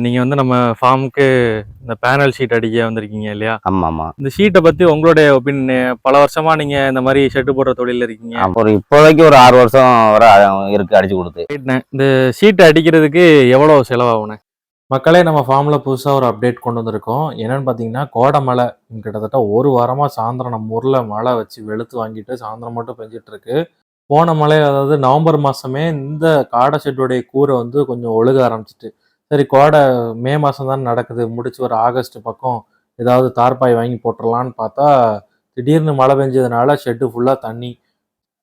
நீங்க வந்து நம்ம ஃபார்முக்கு இந்த பேனல் ஷீட் அடிக்க வந்திருக்கீங்க இல்லையா? ஆமாமா. இந்த ஷீட்டை பத்தி உங்களுடைய ஒப்பீனியன், பல வருஷமா நீங்க இந்த மாதிரி ஷெட்டு போடுற தொழில இருக்கீங்க. இப்போதைக்கு ஒரு 6 வருஷம் வர இருக்கு அடிச்சு கொடுத்து. இந்த ஷீட் அடிக்கிறதுக்கு எவ்வளவு செலவாகுண்ணே? மக்களே, நம்ம ஃபார்ம்ல புதுசா ஒரு அப்டேட் கொண்டு வந்திருக்கோம். என்னன்னு பார்த்தீங்கன்னா, கோடை மழை கிட்டத்தட்ட ஒரு வாரமா சாயந்தரம் நம்ம ஊர்ல மழை வச்சு வெளுத்து வாங்கிட்டு சாயந்தரம் மட்டும் பெஞ்சிட்டு இருக்கு. போன மழை, அதாவது நவம்பர் மாசமே இந்த காடை ஷெட்டுடைய கூரை வந்து கொஞ்சம் ஒழுக ஆரம்பிச்சிட்டு, சரி கோடை மே மாசம் தான் நடக்குது, முடிச்சு ஒரு ஆகஸ்ட் பக்கம் ஏதாவது தார்பாய் வாங்கி போட்டுடலான்னு பார்த்தா, திடீர்னு மழை பெஞ்சதுனால ஷெட்டு ஃபுல்லா தண்ணி.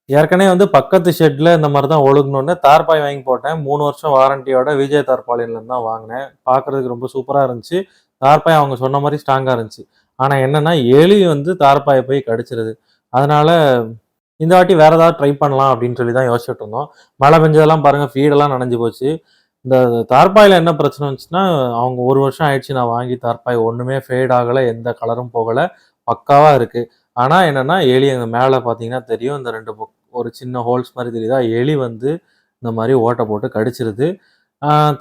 ஏற்கனவே வந்து பக்கத்து ஷெட்ல இந்த மாதிரி தான் ஒழுகணுன்னு தார்பாய் வாங்கி போட்டேன். 3 வருஷம் வாரண்டியோட விஜய் தார்பாலின்லேருந்து தான் வாங்கினேன். பார்க்குறதுக்கு ரொம்ப சூப்பராக இருந்துச்சு. தார்பாய் அவங்க சொன்ன மாதிரி ஸ்ட்ராங்காக இருந்துச்சு. ஆனால் என்னன்னா, எலி வந்து தார்பாயை போய் கடிச்சிருது. அதனால இந்த வாட்டி வேற ஏதாவது ட்ரை பண்ணலாம் அப்படின்னு சொல்லி தான் யோசிச்சுட்டு இருந்தோம். மழை பெஞ்சதெல்லாம் பாருங்க, ஃபீடெல்லாம் நனைஞ்சு போச்சு. இந்த தார்பாயில் என்ன பிரச்சனை வந்துச்சுன்னா, அவங்க 1 வருஷம் ஆயிடுச்சு நான் வாங்கி தார்பாய், ஒன்றுமே ஃபேட் ஆகலை, எந்த கலரும் போகலை, பக்காவாக இருக்கு. ஆனால் என்னன்னா, எலி அங்கே மேலே பார்த்தீங்கன்னா தெரியும், இந்த 2 ஒரு சின்ன ஹோல்ஸ் மாதிரி தெரியுதா, எலி வந்து இந்த மாதிரி ஓட்டை போட்டு கடிச்சிருது.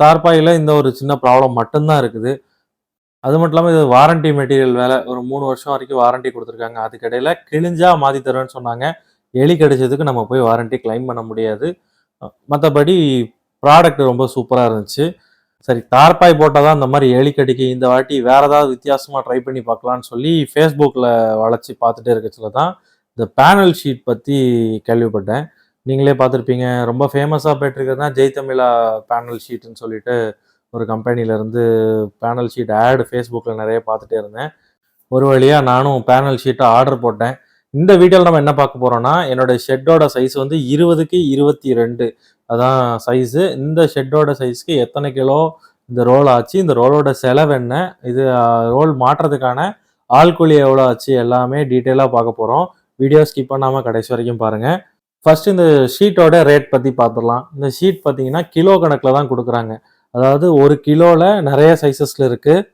தார்பாயில் இந்த ஒரு சின்ன ப்ராப்ளம் மட்டும்தான் இருக்குது. அது மட்டும் இல்லாமல் இது வாரண்டி மெட்டீரியல் வேலை, ஒரு 3 வருஷம் வரைக்கும் வாரண்டி கொடுத்துருக்காங்க. அதுக்கிடையில் கிழிஞ்சா மாற்றி தருவேன்னு சொன்னாங்க. எலி கடிச்சதுக்கு நம்ம போய் வாரண்டி கிளைம் பண்ண முடியாது. மற்றபடி ப்ராடக்ட் ரொம்ப சூப்பராக இருந்துச்சு. சரி, தார்பாய் போட்டால் தான் இந்த மாதிரி எலி கடிக்கு, இந்த வாட்டி வேற ஏதாவது வித்தியாசமாக ட்ரை பண்ணி பார்க்கலான்னு சொல்லி ஃபேஸ்புக்கில் வளைச்சி பார்த்துட்டே இருக்கச்சுல தான் இந்த பேனல் ஷீட் பற்றி கேள்விப்பட்டேன். நீங்களே பார்த்துருப்பீங்க, ரொம்ப ஃபேமஸாக போயிட்டுருக்கிறதுனா ஜெய் தமிழா பேனல் ஷீட்டுன்னு சொல்லிட்டு ஒரு கம்பெனிலேருந்து பேனல் ஷீட் ஆடு ஃபேஸ்புக்கில் நிறைய பார்த்துட்டே இருந்தேன். ஒரு வழியாக நானும் பேனல் ஷீட்டை ஆர்டர் போட்டேன். இந்த வீடியோவில் நம்ம என்ன பார்க்க போகிறோன்னா, என்னோடய ஷெட்டோட சைஸ் வந்து 20க்கு 22 அதான் சைஸு. இந்த ஷெட்டோட சைஸ்க்கு எத்தனை கிலோ இந்த ரோல் ஆச்சு, இந்த ரோலோட செலவு என்ன, இது ரோல் மாட்டுறதுக்கான ஆள்கூலி எவ்வளோ ஆச்சு, எல்லாமே டீட்டெயிலாக பார்க்க போகிறோம். வீடியோ ஸ்கிப் பண்ணாமல் கடைசி வரைக்கும் பாருங்கள். ஃபர்ஸ்ட் இந்த ஷீட்டோட ரேட் பற்றி பார்த்துடலாம். இந்த ஷீட் பார்த்தீங்கன்னா கிலோ கணக்கில் தான் கொடுக்குறாங்க. அதாவது 1 கிலோவில் நிறைய சைஸஸில் இருக்குது.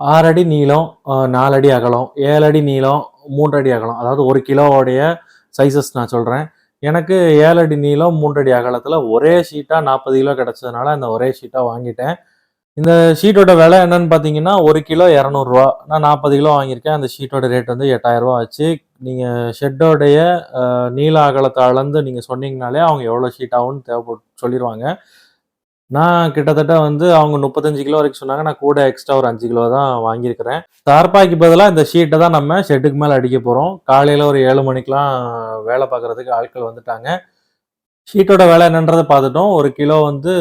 6 அடி நீளம், 4 அடி அகலம், 7 அடி நீளம், 3 அடி அகலம். அதாவது 1 கிலோவோடைய சைஸஸ் நான் சொல்கிறேன். எனக்கு 7 அடி நீளம் 3 அடி அகலத்தில் ஒரே ஷீட்டாக 40 கிலோ கிடச்சதுனால அந்த ஒரே ஷீட்டாக வாங்கிட்டேன். இந்த ஷீட்டோட விலை என்னன்னு பார்த்தீங்கன்னா, 1 கிலோ 200 ரூபா. நான் 40 கிலோ வாங்கியிருக்கேன். அந்த ஷீட்டோட ரேட் வந்து 8000 ரூபா ஆச்சு. நீங்கள் ஷெட்டோடைய நீள அகலத்தை அளந்து நீங்கள் சொன்னீங்கனாலே அவங்க எவ்வளோ ஷீட் ஆகும்னு சொல்லிடுவாங்க. நான் கிட்டத்தட்ட வந்து அவங்க 35 கிலோ வரைக்கும் சொன்னாங்க. நான் கூட எக்ஸ்ட்ரா ஒரு 5 கிலோ தான் வாங்கியிருக்கிறேன். தார்பாய்க்கு பதிலாக இந்த ஷீட்டை தான் நம்ம ஷெட்டுக்கு மேலே அடிக்க போகிறோம். காலையில் ஒரு 7 மணிக்கெலாம் வேலை பார்க்குறதுக்கு ஆட்கள் வந்துட்டாங்க. ஷீட்டோட விலை என்னன்றதை பார்த்துட்டோம். 1 கிலோ வந்து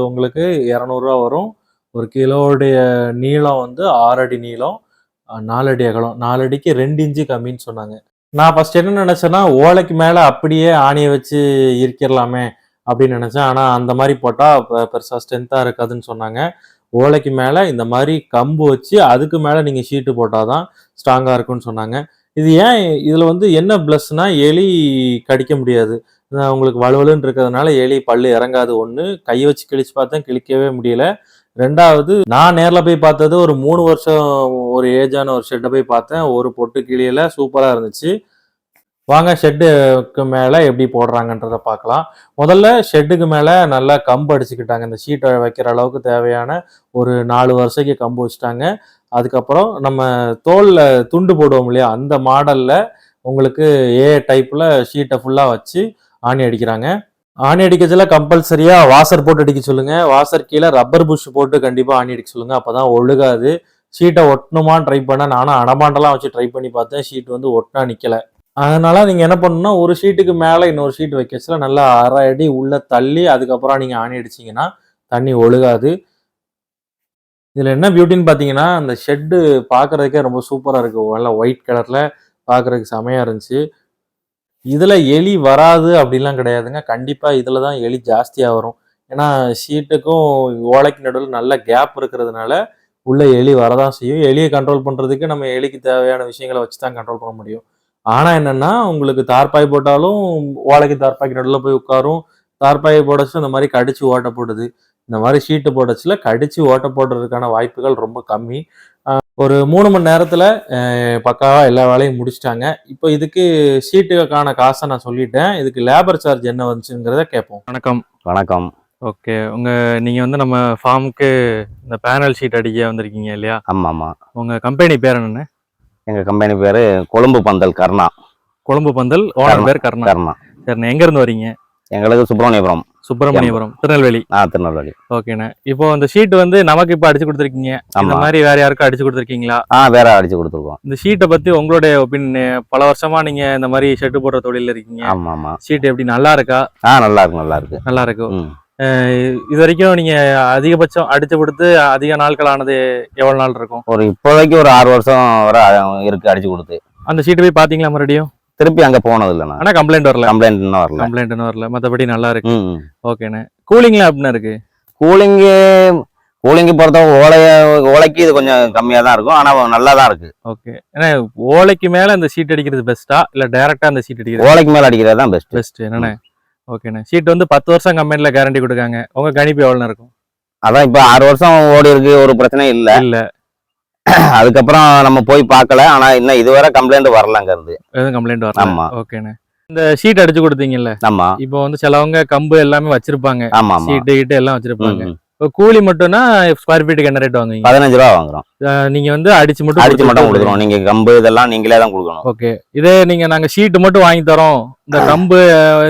உங்களுக்கு 200 ரூபா வரும். 1 கிலோவுடைய நீளம் வந்து 6 அடி நீளம், 4 அடி அகலம். 4 அடிக்கு 2 இன்ச்சு கம்மின்னு சொன்னாங்க. நான் ஃபர்ஸ்ட் என்ன நினச்சேன்னா, ஓலைக்கு மேலே அப்படியே ஆணியை வச்சு இருக்கிடலாமே அப்படின்னு நினச்சேன். ஆனால் அந்த மாதிரி போட்டால் பெருசாக ஸ்ட்ரென்த்தாக இருக்காதுன்னு சொன்னாங்க. ஓலைக்கு மேலே இந்த மாதிரி கம்பு வச்சு அதுக்கு மேலே நீங்கள் ஷீட்டு போட்டால் தான் ஸ்ட்ராங்காக இருக்குன்னு சொன்னாங்க. இது ஏன் இதில் வந்து என்ன ப்ளஸ்னா, எலி கடிக்க முடியாது. உங்களுக்கு வலுவலுன்னு இருக்கிறதுனால எலி பல்லு இறங்காது. ஒன்று, கையை வச்சு கிழிச்சு பார்த்தேன், கிழிக்கவே முடியல. 2வது, நான் நேரில் போய் பார்த்தது ஒரு 3 வருஷம் ஒரு ஏஜான ஒரு ஷெட்டை போய் பார்த்தேன். ஒரு பொட்டு கிளியில் சூப்பராக இருந்துச்சு. வாங்க ஷெட்டுக்கு மேலே எப்படி போடுறாங்கன்றதை பார்க்கலாம். முதல்ல ஷெட்டுக்கு மேலே நல்லா கம்பு அடிச்சுக்கிட்டாங்க. இந்த ஷீட்டை வைக்கிற அளவுக்கு தேவையான ஒரு 4 வருஷக்கு கம்பு வச்சுட்டாங்க. அதுக்கப்புறம் நம்ம தோலில் துண்டு போடுவோம் இல்லையா, அந்த மாடலில் உங்களுக்கு ஏ டைப்பில் ஷீட்டை ஃபுல்லாக வச்சு ஆணி அடிக்கிறாங்க. ஆணி அடிக்கிறதுல கம்பல்சரியாக வாசர் போட்டு அடிக்க சொல்லுங்கள். வாசர் கீழே ரப்பர் புஷ் போட்டு கண்டிப்பாக ஆணி அடிக்க சொல்லுங்கள். அப்போ தான் ஒழுகாது. ஷீட்டை ஒட்டணுமான்னு ட்ரை பண்ணேன். நானும் அடமாண்டெல்லாம் வச்சு ட்ரை பண்ணி பார்த்தேன். ஷீட் வந்து ஒட்டினா நிற்கலை. அதனால நீங்கள் என்ன பண்ணணும்னா, ஒரு ஷீட்டுக்கு மேலே இன்னொரு ஷீட் வைக்கச்சுல நல்லா 1/2 அடி உள்ளே தள்ளி அதுக்கப்புறம் நீங்கள் ஆணி அடிச்சிங்கன்னா தண்ணி ஒழுகாது. இதில் என்ன பியூட்டின்னு பார்த்தீங்கன்னா, அந்த ஷெட்டு பார்க்குறதுக்கே ரொம்ப சூப்பராக இருக்குது. நல்லா ஒயிட் கலரில் பார்க்குறதுக்கு செமையாக இருந்துச்சு. இதில் எலி வராது அப்படிலாம் கிடையாதுங்க. கண்டிப்பாக இதில் தான் எலி ஜாஸ்தியாக வரும். ஏன்னா ஷீட்டுக்கும் ஓலைக்கு நடுவில் நல்ல கேப் இருக்கிறதுனால உள்ளே எலி வரதான் செய்யும். எலியை கண்ட்ரோல் பண்ணுறதுக்கு நம்ம எலிக்கு தேவையான விஷயங்களை வச்சு தான் கண்ட்ரோல் பண்ண முடியும். ஆனால் என்னென்னா, உங்களுக்கு தார்பாய் போட்டாலும் ஓலைக்கு தார்பாய்க்கு நடுவில் போய் உட்காரும். தார்பாயை போடச்சு இந்த மாதிரி கடிச்சு ஓட்ட போடுது. இந்த மாதிரி ஷீட்டு போடச்சுல கடிச்சு ஓட்ட போடுறதுக்கான வாய்ப்புகள் ரொம்ப கம்மி. ஒரு 3 மணி நேரத்தில் பக்காவாக எல்லா வேலையும் முடிச்சிட்டாங்க. இப்போ இதுக்கு ஷீட்டுக்கான காசை நான் சொல்லிட்டேன். இதுக்கு லேபர் சார்ஜ் என்ன வந்துச்சுங்கிறத கேட்போம். வணக்கம். வணக்கம். ஓகே. நீங்க வந்து நம்ம ஃபார்முக்கு இந்த பேனல் ஷீட் அடிக்க வந்திருக்கீங்க இல்லையா? ஆமாம் ஆமாம். உங்க கம்பெனி பேர் என்னண்ணே? எங்கள் கம்பெனி பேர் கொழும்பு பந்தல் கர்ணா. கொழும்பு பந்தல், ஓனர் பேர் கர்ணா. கர்ணா. சரிண்ணே, எங்க இருந்து வரீங்க? எங்களுக்கு சுப்பிரமணியபுரம். சுப்பிரமணியபுரம், திருநெல்வேலி. திருநெல்வேலி. ஓகேண்ணே. இப்போ அந்த ஷீட் வந்து நமக்கு இப்போ அடிச்சு கொடுத்துருக்கீங்க, இந்த ஆமா. மாதிரி வேற யாருக்கும் அடிச்சு கொடுத்துருக்கீங்களா? வேற அடிச்சு கொடுத்துருக்கோம். இந்த ஷீட்டை பத்தி உங்களுடைய ஒப்பீனியன், பல வருஷமா நீங்க இந்த மாதிரி ஷெட்டு போடுற தொழில இருக்கீங்க. ஆமா ஆமா. ஷீட் எப்படி நல்லா இருக்கா? நல்லா இருக்கு நல்லா இருக்கு. நல்லா இருக்கும். இது வரைக்கும் நீங்க அதிகபட்சம் அடிச்சு கொடுத்து அதிக நாட்கள் ஆனது எவ்வளவு நாள் இருக்கும்? இப்போதைக்கு ஒரு 6 வருஷம் வரை இருக்கு அடிச்சு கொடுத்து. அந்த ஷீட் போய் பாத்தீங்களா மறுபடியும்? திருப்பி அங்க போனது இல்லைண்ணா. ஆனா கம்ப்ளைண்ட் வரல. கம்ப்ளைண்ட் இன்னும் வரல. கம்ப்ளைண்ட் இன்னும் வரல. மத்தபடி நல்லா இருக்கு. ஓகேண்ணே. கூலிங்லாம் எப்படின்னா இருக்கு? கூலிங்கு பொறுத்தவரை ஓலைக்கு இது கொஞ்சம் கம்மியா தான் இருக்கும். ஆனா நல்லா தான் இருக்கு. ஓகே. ஏன்னா ஓலைக்கு மேல இந்த ஷீட் அடிக்கிறது பெஸ்ட்டா இல்ல டைரக்டா அந்த ஷீட் அடிக்கிறது? ஓலைக்கு மேல அடிக்கிறது தான் பெஸ்ட். என்னண்ணே? ஓகேண்ணே. ஷீட் வந்து 10 வருஷம் கம்பெனில கேரண்டி கொடுக்காங்க. உங்க கணிப்பு எவ்வளவு இருக்கும்? அதான் இப்ப 6 வருஷம் ஓடி இருக்கு, ஒரு பிரச்சனையும் இல்ல. அதுக்கப்புறம் நம்ம போய் பார்க்கல. ஆனா இன்னும் இதுவரை கம்ப்ளைண்ட் வரலங்கிறது. எதுவும் கம்ப்ளைண்ட் வரல. ஆமா. ஓகேண்ணே. இந்த ஷீட் அடிச்சு கொடுத்தீங்கல்ல? ஆமா. இப்போ வந்து சிலவங்க கம்பு எல்லாமே வச்சிருப்பாங்க. ஆமா. ஷீட் எல்லாம் வச்சிருப்பாங்க. இப்போ கூலி மட்டும்னா ஸ்கொயர் ஃபீட்டுக்கு என்ன ரேட் வாங்குவீங்க? 15 ரூபா வாங்குறோம். நீங்க வந்து அடிச்சு மட்டும் கொடுக்குறோம். நீங்க கம்பு இதெல்லாம் நீங்களே தான் கொடுக்கணும். ஓகே. இதே நாங்க ஷீட் மட்டும் வாங்கி தரோம், இந்த கம்பு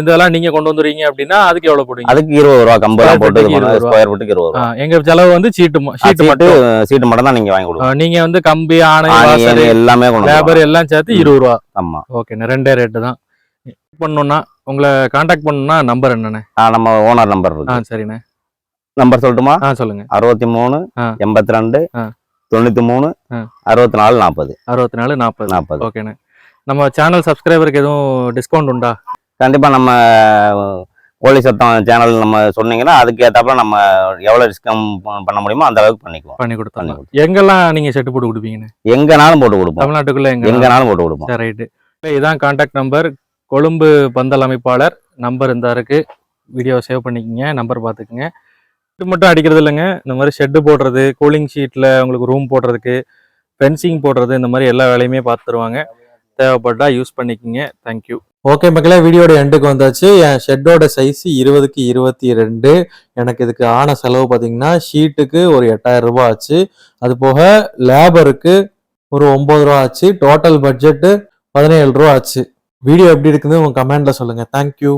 இதெல்லாம் நீங்க கொண்டு வந்துறீங்க அப்படின்னா அதுக்கு எவ்வளவு போடுவீங்க? அதுக்கு 20 ரூபா. கம்பு எல்லாம் போட்டு ஸ்கொயர் ஃபீட்டுக்கு 20 ரூபா. எங்க செலவு வந்து ஷீட் மட்டும் தான் நீங்க வாங்கி கொடுக்கணும். நீங்க வந்து கம்பி, ஆணை, எல்லாமே லேபர் எல்லாம் சேர்த்து 20 ரூபா. ஆமா. ஓகே. ரெண்டே ரேட்டு தான். பண்ணணும்னா உங்களை கான்டாக்ட் பண்ணணும்னா நம்பர் என்னண்ணே? நம்ம ஓனர் நம்பர் இருக்கு. சரிண்ணே. நம்பர் சொல்லட்டுமா? சொல்லுங்க. 63 82 93 64 40. 64 40. ஓகேண்ணே. நம்ம சேனல் சப்ஸ்கிரைபருக்கு எதுவும் டிஸ்கவுண்ட் உண்டா? கண்டிப்பா. நம்ம கோழி சத்தம் சேனல் நம்ம சொன்னீங்கன்னா அதுக்கு ஏத்தாப்புல நம்ம எவ்வளவு டிஸ்கவுண்ட் பண்ண முடியுமோ அந்த அளவுக்கு பண்ணி கொடுத்தோம். எங்கெல்லாம் நீங்க செட்டு போட்டு கொடுப்பீங்கன்னு? எங்கனாலும் போட்டு கொடுப்போம். தமிழ்நாட்டுக்குள்ள எங்கனாலும் போட்டு கொடுப்போம். சரி, ரைட்டு. இதான் கான்டாக்ட் நம்பர். கொழும்பு பந்தல் அமைப்பாளர் நம்பர் இந்த இருக்கு. வீடியோ சேவ் பண்ணிக்கோங்க, நம்பர் பார்த்துக்குங்க. ஷெட்டு மட்டும் அடிக்கிறது இல்லைங்க, இந்த மாதிரி ஷெட்டு போடுறது, கூலிங் ஷீட்டில் உங்களுக்கு ரூம் போடுறதுக்கு, ஃபென்சிங் போடுறது, இந்த மாதிரி எல்லா வேலையுமே பார்த்து தருவாங்க. தேவைப்பட்டா யூஸ் பண்ணிக்கோங்க. தேங்க்யூ. ஓகே மக்களே, வீடியோட எண்டுக்கு வந்தாச்சு. என் ஷெட்டோட சைஸ் 20க்கு 22. எனக்கு இதுக்கு ஆன செலவு பார்த்தீங்கன்னா ஷீட்டுக்கு ஒரு 8000 ரூபாய் ஆச்சு. அது போக லேபருக்கு ஒரு 9 ரூபா ஆச்சு. டோட்டல் பட்ஜெட்டு 17 ரூபா ஆச்சு. வீடியோ எப்படி இருக்குன்னு உங்க கமெண்ட்ல சொல்லுங்க. தேங்க்யூ.